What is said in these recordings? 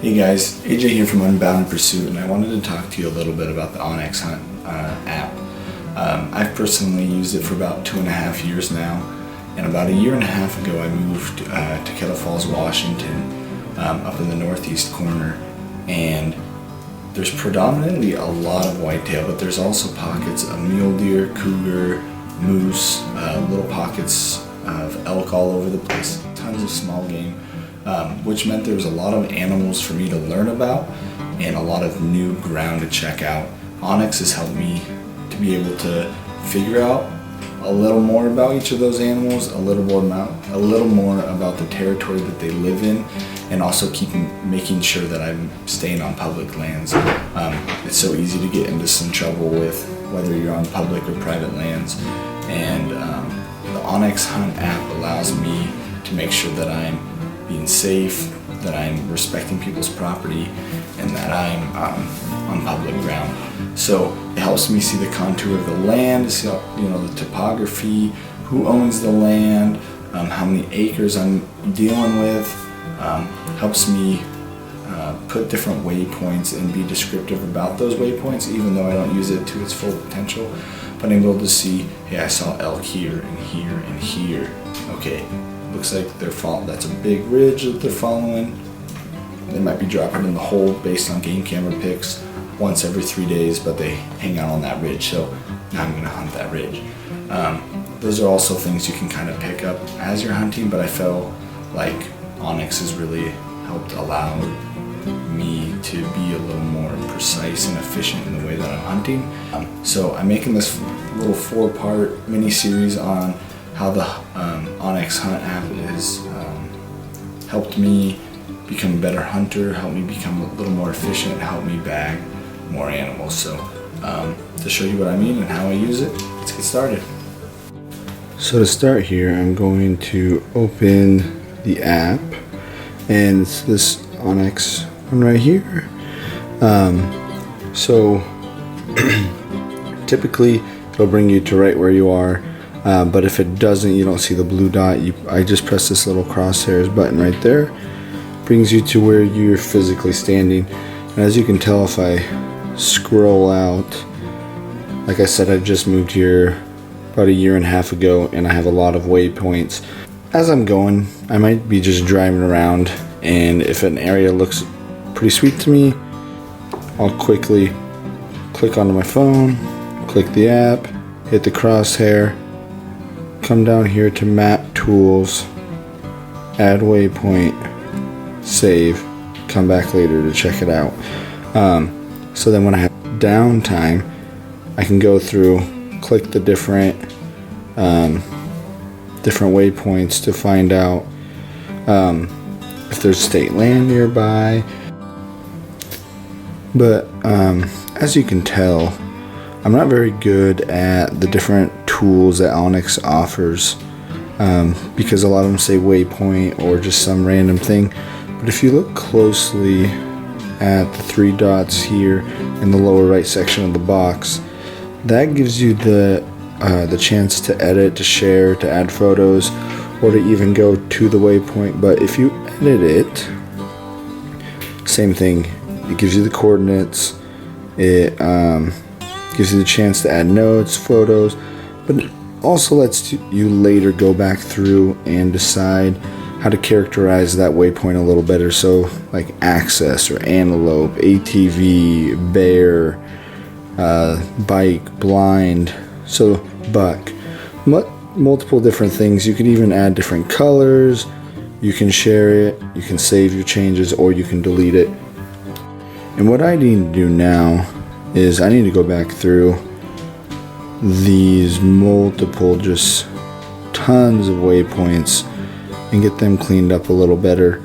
Hey guys, AJ here from Unbounded Pursuit, and I wanted to talk to you a little bit about the OnX Hunt app. I've personally used it for about 2.5 years now, and about 1.5 years ago I moved to Kettle Falls, Washington, up in the northeast corner, and there's predominantly a lot of whitetail, but there's also pockets of mule deer, cougar, moose, little pockets of elk all over the place, tons of small game. Which meant there was a lot of animals for me to learn about and a lot of new ground to check out. OnX has helped me to be able to figure out a little more about each of those animals, a little more about the territory that they live in, and also making sure that I'm staying on public lands. It's so easy to get into some trouble with whether you're on public or private lands, and the OnX Hunt app allows me to make sure that I'm being safe, that I'm respecting people's property, and that I'm on public ground. So it helps me see the contour of the land, see the topography, who owns the land, how many acres I'm dealing with. Helps me put different waypoints and be descriptive about those waypoints, even though I don't use it to its full potential. But I'm able to see, hey, I saw elk here and here and here. Okay. Looks like that's a big ridge that they're following. They might be dropping in the hole based on game camera pics once every 3 days, but they hang out on that ridge, so now I'm gonna hunt that ridge. Those are also things you can kind of pick up as you're hunting, but I felt like OnX has really helped allow me to be a little more precise and efficient in the way that I'm hunting. So I'm making this little 4-part mini-series on how the OnX Hunt app has helped me become a better hunter, helped me become a little more efficient, helped me bag more animals. So to show you what I mean and how I use it, let's get started. So to start here, I'm going to open the app, and it's this OnX one right here. So typically it'll bring you to right where you are. But if it doesn't, you don't see the blue dot, I just press this little crosshairs button right there. Brings you to where you're physically standing. And as you can tell, if I scroll out, like I said, I just moved here about 1.5 years ago, and I have a lot of waypoints. As I'm going, I might be just driving around, and if an area looks pretty sweet to me, I'll quickly click onto my phone, click the app, hit the crosshair, come down here to map tools, add waypoint, save, come back later to check it out. So then when I have downtime, I can go through, click the different waypoints to find out if there's state land nearby. But as you can tell, I'm not very good at the different tools that OnX offers, because a lot of them say waypoint or just some random thing. But if you look closely at the 3 dots here in the lower right section of the box, that gives you the chance to edit, to share, to add photos, or to even go to the waypoint. But if you edit it, same thing. It gives you the coordinates. It gives you the chance to add notes, photos, but it also lets you later go back through and decide how to characterize that waypoint a little better. So like access or antelope, ATV, bear, bike, blind, so buck, multiple different things. You could even add different colors. You can share it, you can save your changes, or you can delete it. And what I need to do now is I need to go back through these multiple, just tons of waypoints, and get them cleaned up a little better,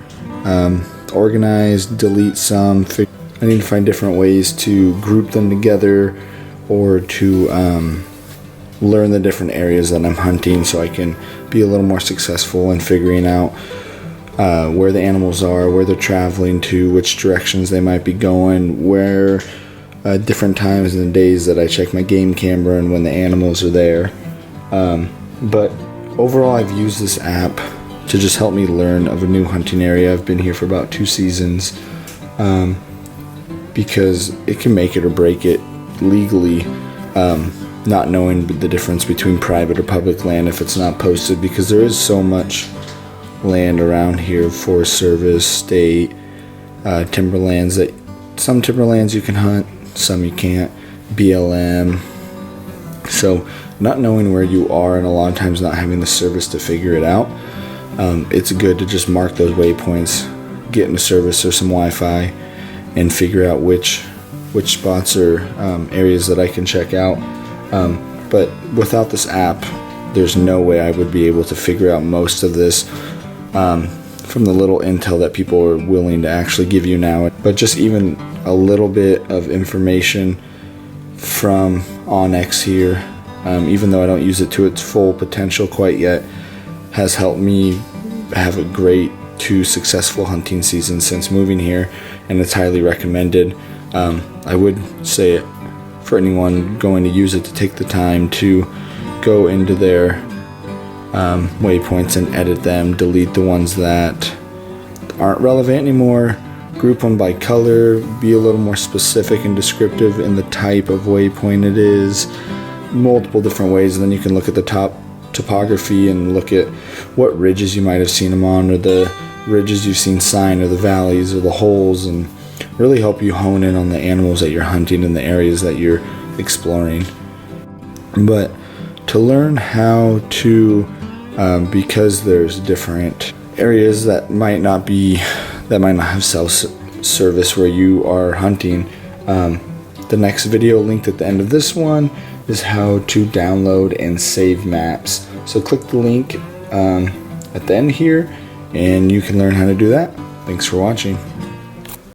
organized, delete some. I need to find different ways to group them together, or to learn the different areas that I'm hunting, so I can be a little more successful in figuring out where the animals are, where they're traveling to, which directions they might be going, where different times in the days that I check my game camera and when the animals are there. But overall, I've used this app to just help me learn of a new hunting area. I've been here for about 2 seasons. because it can make it or break it legally, not knowing the difference between private or public land if it's not posted, because there is so much land around here, Forest Service, state, timberlands, that some timberlands you can hunt, some you can't, BLM. So not knowing where you are, and a lot of times not having the service to figure it out, it's good to just mark those waypoints, get in a service or some Wi-Fi, and figure out which spots or areas that I can check out. But without this app, there's no way I would be able to figure out most of this from the little intel that people are willing to actually give you now. But just even a little bit of information from OnX here, even though I don't use it to its full potential quite yet, has helped me have a great 2 successful hunting seasons since moving here, and it's highly recommended. I would say it for anyone going to use it to take the time to go into their waypoints and edit them, delete the ones that aren't relevant anymore, group them by color, be a little more specific and descriptive in the type of waypoint it is, multiple different ways. And then you can look at the top topography and look at what ridges you might have seen them on, or the ridges you've seen sign, or the valleys or the holes, and really help you hone in on the animals that you're hunting and the areas that you're exploring. But to learn how to, because there's different areas that might not have self-service where you are hunting, the next video linked at the end of this one is how to download and save maps. So click the link at the end here and you can learn how to do that. Thanks for watching.